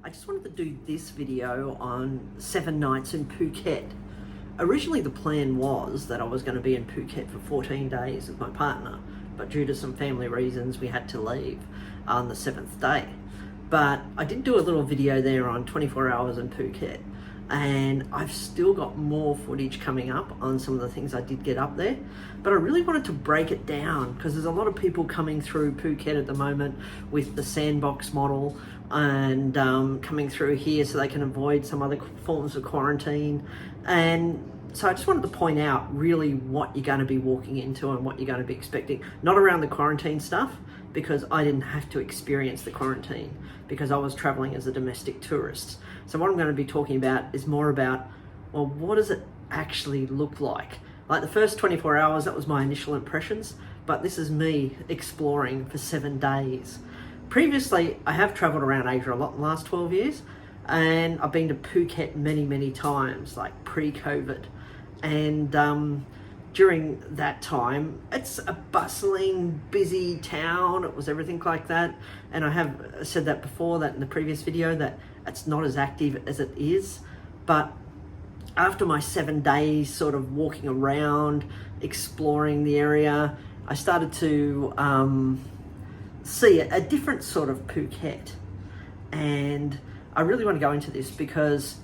I just wanted to do this video on 7 nights in Phuket. Originally the plan was that I was going to be in Phuket for 14 days with my partner, but due to some family reasons we had to leave on the 7th day. But I did do a little video there on 24 hours in Phuket, and I've still got more footage coming up on some of the things I did get up there. But I really wanted to break it down because there's a lot of people coming through Phuket at the moment with the sandbox model and coming through here so they can avoid some other forms of quarantine. And so I just wanted to point out really what you're going to be walking into and what you're going to be expecting. Not around the quarantine stuff, because I didn't have to experience the quarantine because I was traveling as a domestic tourist. So what I'm going to be talking about is more about, well, what does it actually look like? Like the first 24 hours, that was my initial impressions, but this is me exploring for 7 days. Previously, I have traveled around Asia a lot in the last 12 years, and I've been to Phuket many times, like pre-COVID. And during that time, it's a bustling, busy town. It was everything like that. And I have said that before, that in the previous video, that it's not as active as it is. But after my 7 days sort of walking around, exploring the area, I started to see a different sort of Phuket. And I really want to go into this because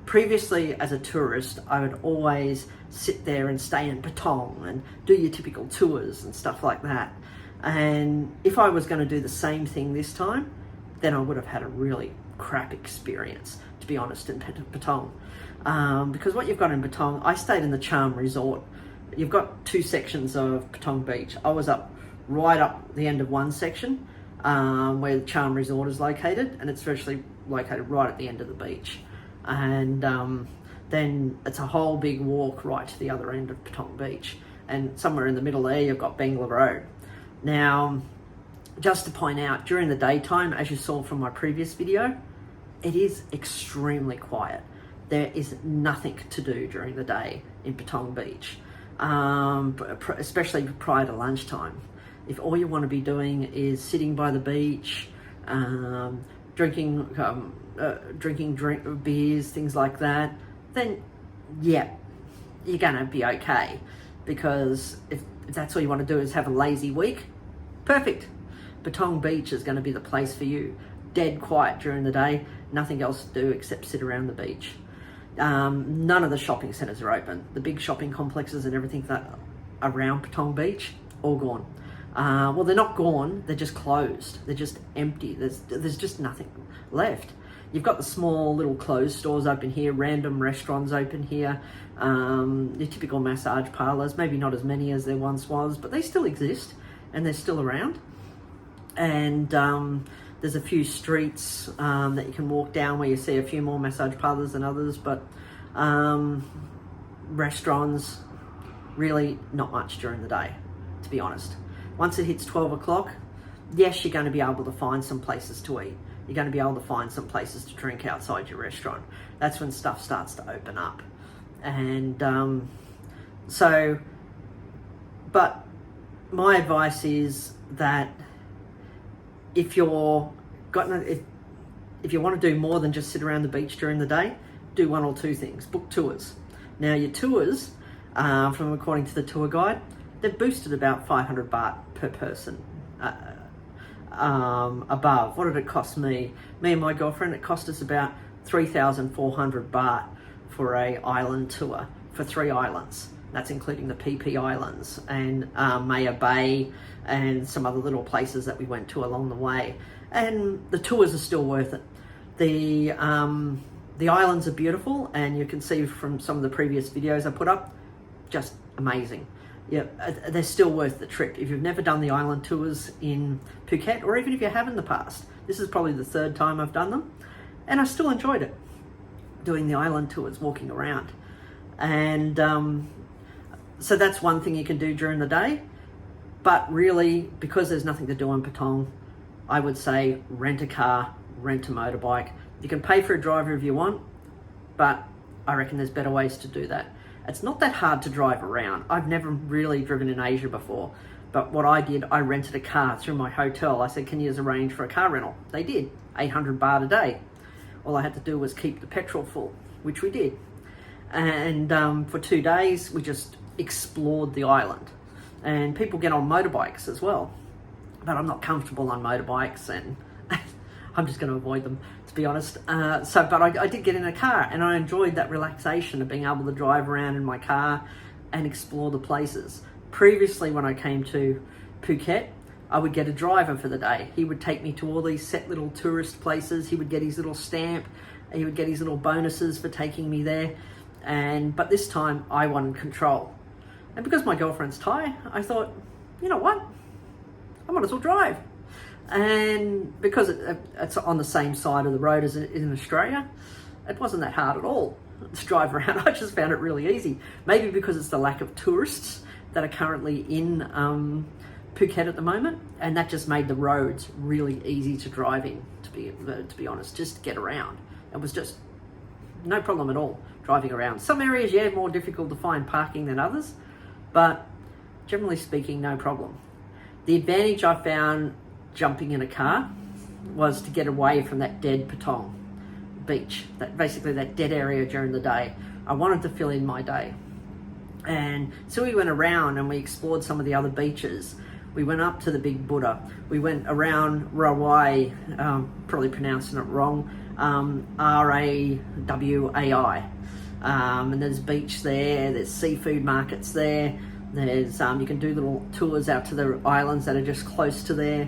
previously as a tourist, I would always sit there and stay in Patong and do your typical tours and stuff like that. And if I was going to do the same thing this time, then I would have had a really crap experience, to be honest, in Patong. Because what you've got in Patong, I stayed in the Charm Resort. You've got 2 sections of Patong Beach. I was right up the end of one section where the Charm Resort is located, and it's virtually located right at the end of the beach. And then it's a whole big walk right to the other end of Patong Beach, and somewhere in the middle there you've got Bangla Road. Now, just to point out, during the daytime, as you saw from my previous video, it is extremely quiet. There is nothing to do during the day in Patong Beach, especially prior to lunchtime. If all you want to be doing is sitting by the beach, drinking beers, things like that, then yeah, you're gonna be okay. Because if that's all you want to do is have a lazy week, perfect. Patong Beach is going to be the place for you. Dead quiet during the day, nothing else to do except sit around the beach. None of the shopping centres are open. The big shopping complexes and everything that around Patong Beach, all gone. Well, they're not gone, they're just closed. They're just empty. There's just nothing left. You've got the small little closed stores open here, random restaurants open here, your typical massage parlours, maybe not as many as there once was, but they still exist and they're still around. And there's a few streets that you can walk down where you see a few more massage parlours than others, but restaurants, really not much during the day, to be honest. Once it hits 12 o'clock, yes, you're going to be able to find some places to eat. You're going to be able to find some places to drink outside your restaurant. That's when stuff starts to open up. And but my advice is that if you want to do more than just sit around the beach during the day, do one or two things. Book tours. Now your tours, from according to the tour guide, they've boosted about 500 baht per person above. What did it cost me? Me and my girlfriend, it cost us about 3,400 baht for a island tour for 3 islands. That's including the PP Islands and Maya Bay and some other little places that we went to along the way. And the tours are still worth it. The islands are beautiful, and you can see from some of the previous videos I put up, just amazing. Yeah, they're still worth the trip. If you've never done the island tours in Phuket, or even if you have in the past, this is probably the 3rd time I've done them, and I still enjoyed it, doing the island tours, walking around. And so that's one thing you can do during the day. But really, because there's nothing to do in Patong, I would say rent a car, rent a motorbike. You can pay for a driver if you want, but I reckon there's better ways to do that. It's not that hard to drive around. I've never really driven in Asia before, but what I did, I rented a car through my hotel. I said, can you arrange for a car rental? They did, 800 baht a day. All I had to do was keep the petrol full, which we did. And for 2 days, we just explored the island. And people get on motorbikes as well, but I'm not comfortable on motorbikes, and I'm just going to avoid them, to be honest. But I did get in a car, and I enjoyed that relaxation of being able to drive around in my car and explore the places. Previously, when I came to Phuket, I would get a driver for the day. He would take me to all these set little tourist places. He would get his little stamp. He would get his little bonuses for taking me there. But this time, I wanted control. And because my girlfriend's Thai, I thought, you know what? I might as well drive. And because it's on the same side of the road as in Australia, it wasn't that hard at all to drive around. I just found it really easy. Maybe because it's the lack of tourists that are currently in Phuket at the moment, and that just made the roads really easy to drive in, to be honest, just to get around. It was just no problem at all driving around. Some areas, yeah, more difficult to find parking than others, but generally speaking, no problem. The advantage I found jumping in a car was to get away from that dead Patong beach, basically that dead area during the day. I wanted to fill in my day. And so we went around and we explored some of the other beaches. We went up to the Big Buddha. We went around Rawai, probably pronouncing it wrong, Rawai. And there's beach there, there's seafood markets there. There's you can do little tours out to the islands that are just close to there.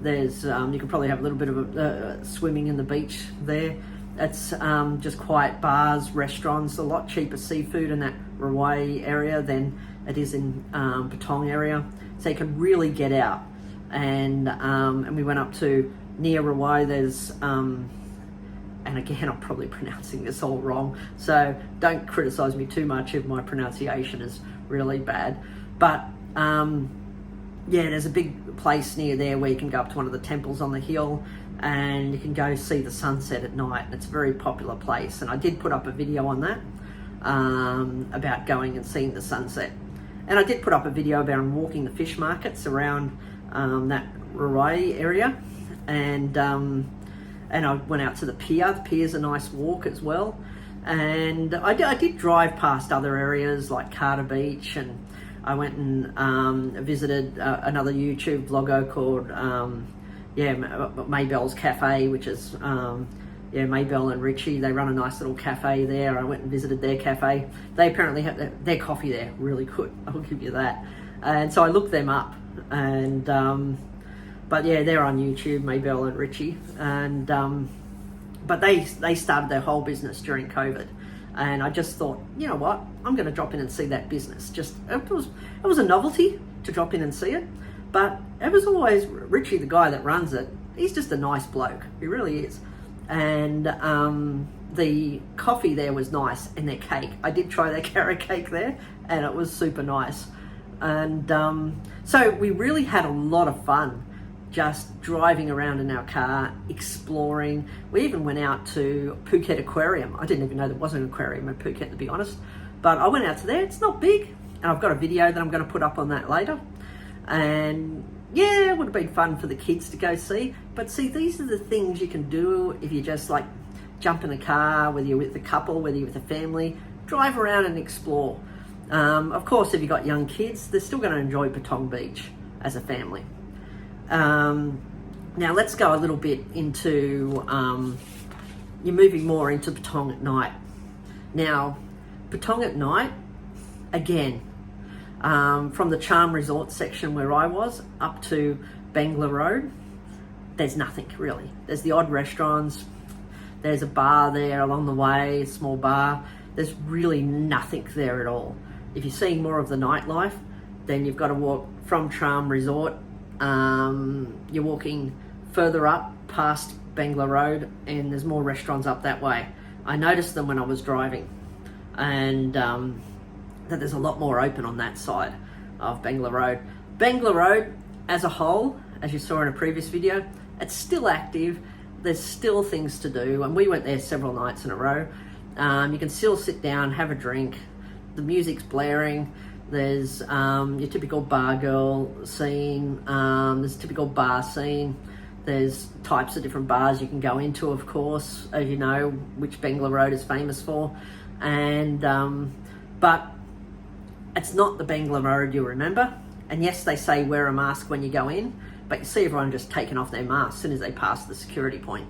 There's you can probably have a little bit of swimming in the beach there. It's just quiet bars, restaurants, a lot cheaper seafood in that Rawai area than it is in Patong area. So you can really get out. And we went up to near Rawai. There's and again, I'm probably pronouncing this all wrong, so don't criticize me too much if my pronunciation is really bad. But yeah, there's a big place near there where you can go up to one of the temples on the hill and you can go see the sunset at night. It's a very popular place, and I did put up a video on that about going and seeing the sunset. And I did put up a video about walking the fish markets around that Rawai area, and I went out to the pier. The pier's a nice walk as well. And I did drive past other areas like Carter Beach, and I went and visited another YouTube vlogger called Maybell's Cafe, which is Maybell and Richie. They run a nice little cafe there. I went and visited their cafe. They apparently have their coffee there, really good, I'll give you that. And so I looked them up, and but yeah, they're on YouTube, Maybell and Richie, and but they started their whole business during COVID, and I just thought, you know what, I'm going to drop in and see that business. Just it was a novelty to drop in and see it, but it was always Richie, the guy that runs it. He's just a nice bloke, he really is, and the coffee there was nice, and their cake. I did try their carrot cake there, and it was super nice, and so we really had a lot of fun just driving around in our car, exploring. We even went out to Phuket Aquarium. I didn't even know there was an aquarium in Phuket, to be honest. But I went out to there. It's not big. And I've got a video that I'm going to put up on that later. And yeah, it would have been fun for the kids to go see. But see, these are the things you can do if you just like jump in a car, whether you're with a couple, whether you're with a family, drive around and explore. Of course, if you've got young kids, they're still going to enjoy Patong Beach as a family. Now let's go a little bit into, you're moving more into Patong at night. Now, Patong at night, again, from the Charm Resort section where I was up to Bangla Road, there's nothing really. There's the odd restaurants, there's a bar there along the way, a small bar. There's really nothing there at all. If you're seeing more of the nightlife, then you've got to walk from Charm Resort. You're walking further up past Bangla Road, and there's more restaurants up that way. I noticed them when I was driving, and that there's a lot more open on that side of Bangla Road. Bangla Road as a whole, as you saw in a previous video, it's still active. There's still things to do, and we went there several nights in a row. You can still sit down, have a drink. The music's blaring. There's your typical bar girl scene. There's a typical bar scene. There's types of different bars you can go into, of course, as you know, which Bangla Road is famous for. And but it's not the Bangla Road you remember. And yes, they say wear a mask when you go in, but you see everyone just taking off their masks as soon as they pass the security point.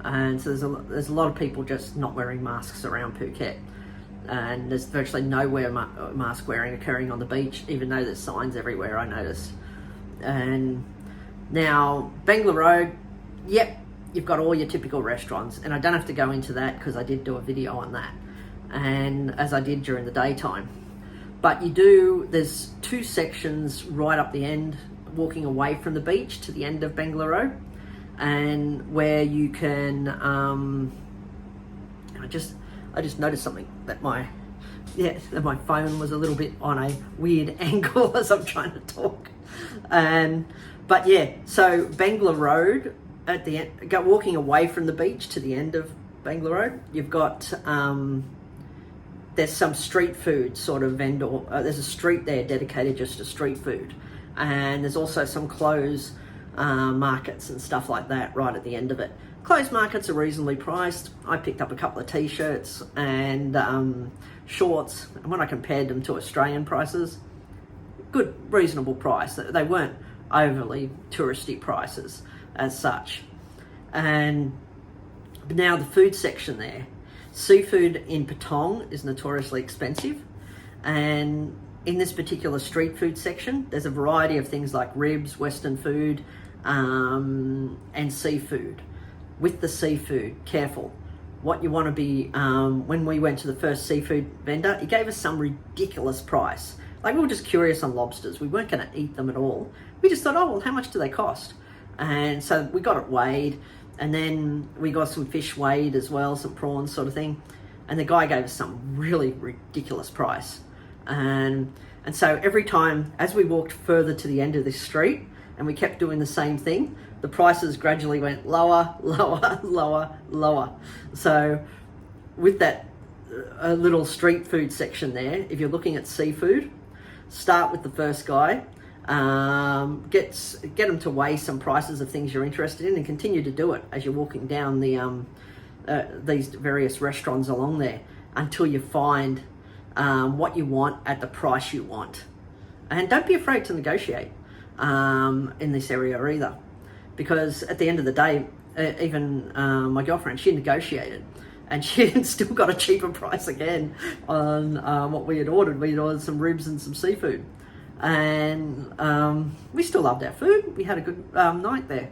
And so there's a lot of people just not wearing masks around Phuket. And there's virtually no mask wearing occurring on the beach, even though there's signs everywhere, I noticed. And now, Bangla Road, yep, you've got all your typical restaurants. And I don't have to go into that because I did do a video on that, and as I did during the daytime. But there's two sections right up the end, walking away from the beach to the end of Bangla Road, and where you can, I just noticed something, that my phone was a little bit on a weird angle as I'm trying to talk. But yeah, so Bangla Road at the end, walking away from the beach to the end of Bangla Road, you've got, there's some street food sort of vendor. There's a street there dedicated just to street food. And there's also some clothes markets and stuff like that right at the end of it. Clothes markets are reasonably priced. I picked up a couple of t-shirts and shorts, and when I compared them to Australian prices, good, reasonable price. They weren't overly touristy prices as such. And now the food section there. Seafood in Patong is notoriously expensive, and in this particular street food section, there's a variety of things like ribs, Western food, and seafood. With the seafood, careful. What you want to be, when we went to the first seafood vendor, he gave us some ridiculous price. Like, we were just curious on lobsters. We weren't going to eat them at all. We just thought, oh, well, how much do they cost? And so we got it weighed, and then we got some fish weighed as well, some prawns sort of thing. And the guy gave us some really ridiculous price. And so every time, as we walked further to the end of this street, and we kept doing the same thing, the prices gradually went lower, lower, lower, lower. So with that little street food section there, if you're looking at seafood, start with the first guy. Get them to weigh some prices of things you're interested in, and continue to do it as you're walking down these various restaurants along there until you find what you want at the price you want. And don't be afraid to negotiate in this area either, because at the end of the day, even my girlfriend, she negotiated, and she still got a cheaper price again on what we had ordered. We had ordered some ribs and some seafood. And we still loved our food. We had a good night there.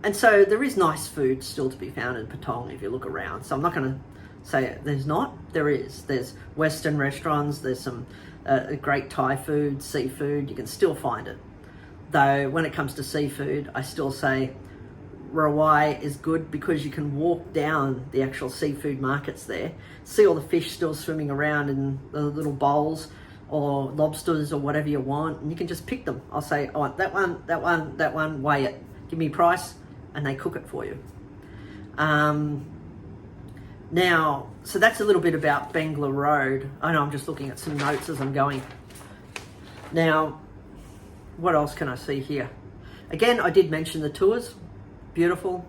And so there is nice food still to be found in Patong if you look around. So I'm not going to say there's not. There is. There's Western restaurants. There's some great Thai food, seafood. You can still find it. Though when it comes to seafood, I still say Rawai is good because you can walk down the actual seafood markets there, see all the fish still swimming around in the little bowls, or lobsters or whatever you want, and you can just pick them. I'll say, I want that one, that one, that one, weigh it, give me a price, and they cook it for you. Now, so that's a little bit about Bangla Road. I know I'm just looking at some notes as I'm going. Now, what else can I see here? Again, I did mention the tours. Beautiful.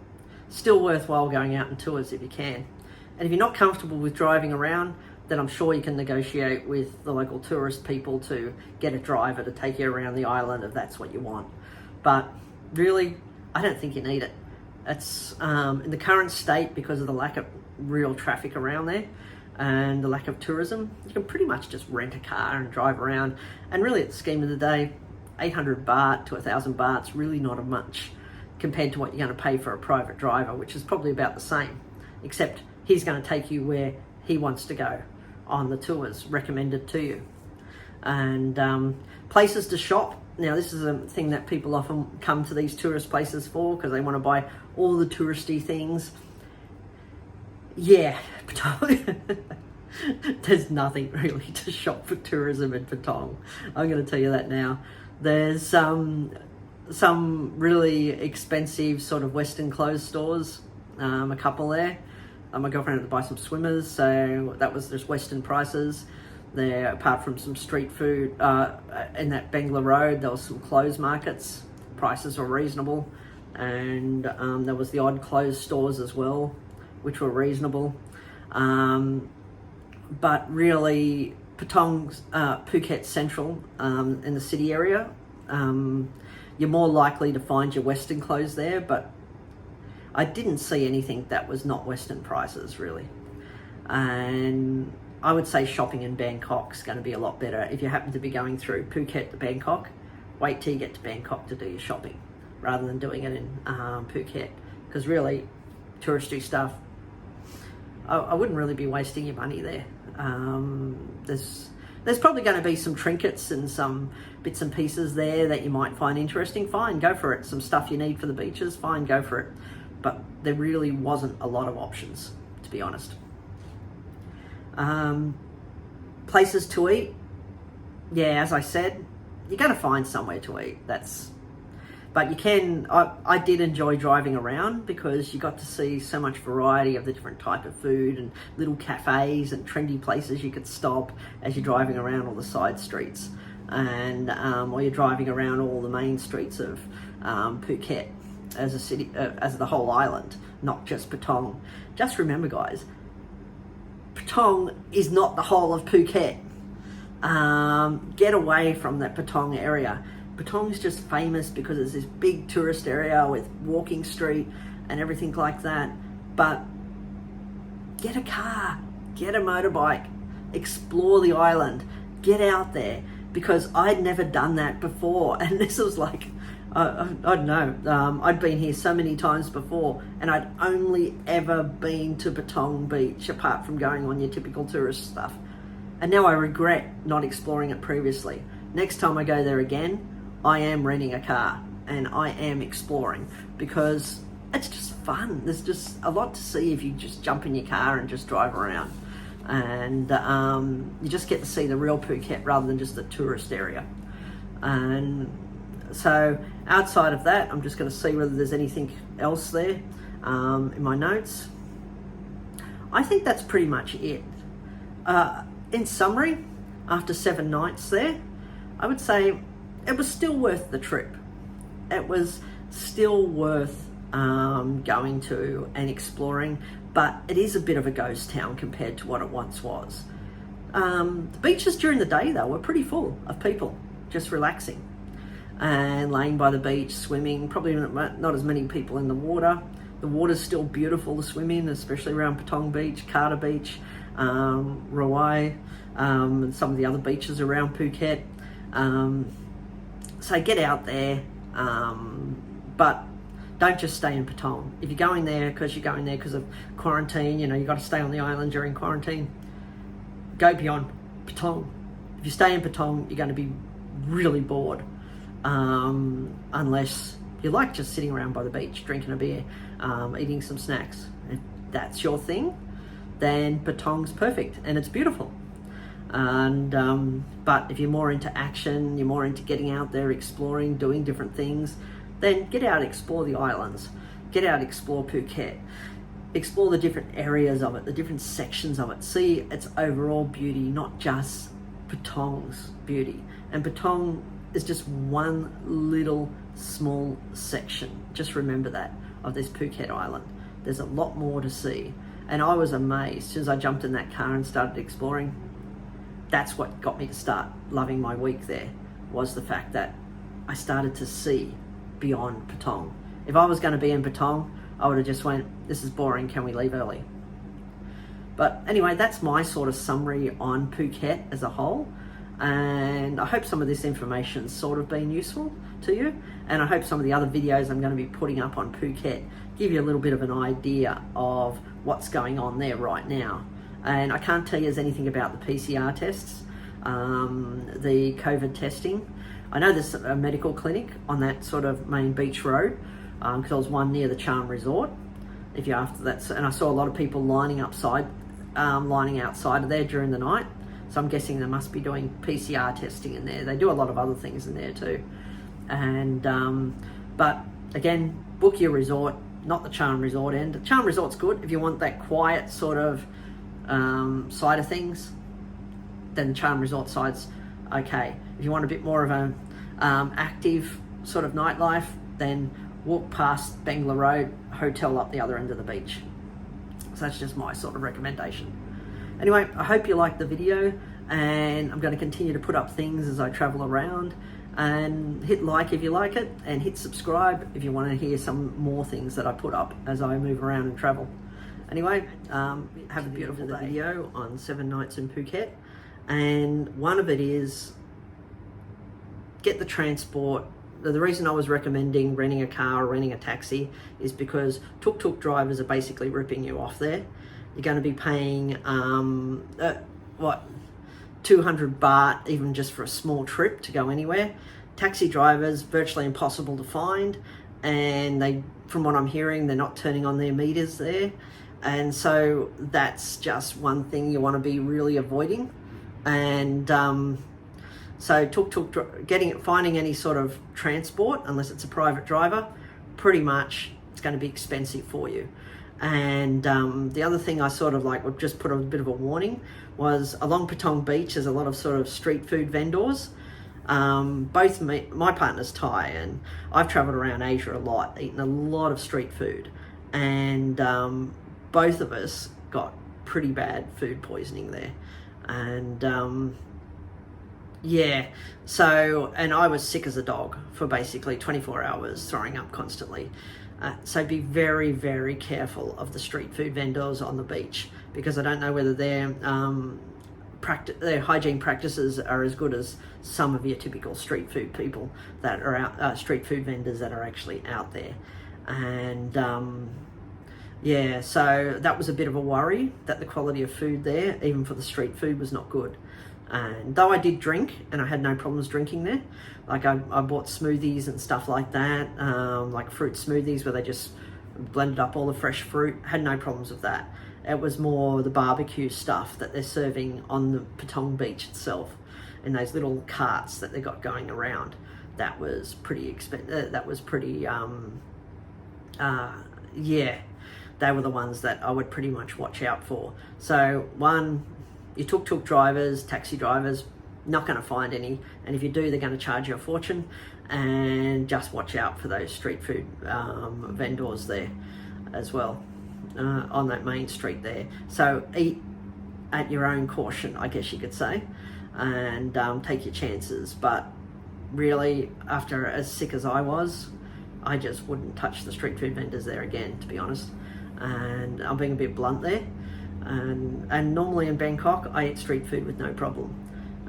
Still worthwhile going out on tours if you can. And if you're not comfortable with driving around, then I'm sure you can negotiate with the local tourist people to get a driver to take you around the island if that's what you want. But really, I don't think you need it. It's in the current state, because of the lack of real traffic around there and the lack of tourism, you can pretty much just rent a car and drive around. And really, at the scheme of the day, 800 baht to 1,000 baht's really not much compared to what you're going to pay for a private driver, which is probably about the same, except he's going to take you where he wants to go on the tours recommended to you. And places to shop. Now, this is a thing that people often come to these tourist places for, because they want to buy all the touristy things. Yeah, there's nothing really to shop for tourism in Patong. I'm going to tell you that now. There's some really expensive sort of Western clothes stores, a couple there. My girlfriend had to buy some swimmers, so there's Western prices there. Apart from some street food in that Bangla Road, there was some clothes markets. Prices were reasonable, and there was the odd closed stores as well, which were reasonable. But really, Phuket Central, in the city area, you're more likely to find your Western clothes there, but I didn't see anything that was not Western prices, really. And I would say shopping in Bangkok's going to be a lot better. If you happen to be going through Phuket to Bangkok, wait till you get to Bangkok to do your shopping, rather than doing it in Phuket. Because really, touristy stuff, I wouldn't really be wasting your money there. There's probably going to be some trinkets and some bits and pieces there that you might find interesting. Fine, go for it. Some stuff you need for the beaches, fine, go for it. But there really wasn't a lot of options, to be honest. Places to eat, yeah, as I said, you're going to find somewhere to eat. But you can, I did enjoy driving around because you got to see so much variety of the different type of food and little cafes and trendy places you could stop as you're driving around all the side streets, and or you're driving around all the main streets of Phuket as a city, as the whole island, not just Patong. Just remember, guys, Patong is not the whole of Phuket. Get away from that Patong area. Patong is just famous because it's this big tourist area with walking street and everything like that. But get a car, get a motorbike, explore the island, get out there, because I'd never done that before. And this was like, I don't know, I'd been here so many times before and I'd only ever been to Patong Beach apart from going on your typical tourist stuff. And now I regret not exploring it previously. Next time I go there again, I am renting a car and I am exploring, because it's just fun. There's just a lot to see if you just jump in your car and just drive around. And you just get to see the real Phuket rather than just the tourist area. And so outside of that, I'm just going to see whether there's anything else there in my notes. I think that's pretty much it. In summary, after 7 nights there, I would say it was still worth the trip. It was still worth going to and exploring, but it is a bit of a ghost town compared to what it once was. The beaches during the day, though, were pretty full of people just relaxing and laying by the beach, swimming. Probably not as many people in the water. The water's still beautiful to swim in, especially around Patong Beach, Carter Beach, Rawai, and some of the other beaches around Phuket. So get out there, but don't just stay in Patong. If you're going there because of quarantine, you've got to stay on the island during quarantine, go beyond Patong. If you stay in Patong, you're going to be really bored, unless you like just sitting around by the beach, drinking a beer, eating some snacks. If that's your thing, then Patong's perfect and it's beautiful. And but if you're more into action, you're more into getting out there, exploring, doing different things, then get out, explore the islands, get out, explore Phuket, explore the different areas of it, the different sections of it, see its overall beauty, not just Patong's beauty. And Patong is just one little small section, just remember that, of this Phuket island. There's a lot more to see, and I was amazed as soon as I jumped in that car and started exploring. That's what got me to start loving my week there, was the fact that I started to see beyond Patong. If I was going to be in Patong, I would have just went, this is boring, can we leave early? But anyway, that's my sort of summary on Phuket as a whole. And I hope some of this information's sort of been useful to you. And I hope some of the other videos I'm going to be putting up on Phuket give you a little bit of an idea of what's going on there right now. And I can't tell you anything about the PCR tests, the COVID testing. I know there's a medical clinic on that sort of main beach road, because there was one near the Charm Resort. If you're after that, and I saw a lot of people lining outside of there during the night. So I'm guessing they must be doing PCR testing in there. They do a lot of other things in there too. And but again, book your resort, not the Charm Resort end. The Charm Resort's good if you want that quiet sort of side of things. Then the Charm Resort side's okay. If you want a bit more of an active sort of nightlife, then walk past Bangla Road, hotel up the other end of the beach. So that's just my sort of recommendation. Anyway, I hope you liked the video, and I'm going to continue to put up things as I travel around. And hit like if you like it, and hit subscribe if you want to hear some more things that I put up as I move around and travel. Anyway, have a beautiful day. Video on 7 nights in Phuket, and one of it is get the transport. The reason I was recommending renting a car or renting a taxi is because tuk-tuk drivers are basically ripping you off there. You're going to be paying 200 baht even just for a small trip to go anywhere. Taxi drivers, virtually impossible to find, and they, from what I'm hearing, they're not turning on their meters there. And so that's just one thing you want to be really avoiding. And so finding any sort of transport, unless it's a private driver, pretty much it's going to be expensive for you. And the other thing I sort of would just put a bit of a warning was along Patong Beach there's a lot of sort of street food vendors. My partner's Thai, and I've travelled around Asia a lot, eaten a lot of street food, and both of us got pretty bad food poisoning there. And yeah, so, and I was sick as a dog for basically 24 hours, throwing up constantly. So be very, very careful of the street food vendors on the beach, because I don't know whether their hygiene practices are as good as some of your typical street food people that are out, street food vendors that are actually out there. And yeah, so that was a bit of a worry, that the quality of food there, even for the street food, was not good. And though I did drink, and I had no problems drinking there, like I bought smoothies and stuff like that, like fruit smoothies where they just blended up all the fresh fruit, had no problems with that. It was more the barbecue stuff that they're serving on the Patong Beach itself, in those little carts that they got going around. That was pretty expensive. That was pretty, yeah, they were the ones that I would pretty much watch out for. So one, your tuk-tuk drivers, taxi drivers, not going to find any, and if you do, they're going to charge you a fortune. And just watch out for those street food vendors there as well, on that main street there. So eat at your own caution, I guess you could say, and take your chances. But really, after as sick as I was, I just wouldn't touch the street food vendors there again, to be honest. And I'm being a bit blunt there. And normally in Bangkok, I eat street food with no problem.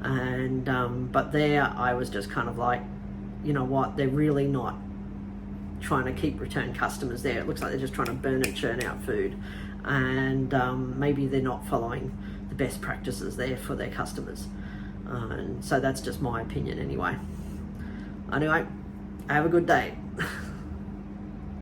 And but there, I was just kind of like, you know what, they're really not trying to keep return customers there. It looks like they're just trying to burn and churn out food. And maybe they're not following the best practices there for their customers. And so that's just my opinion anyway. Anyway, have a good day.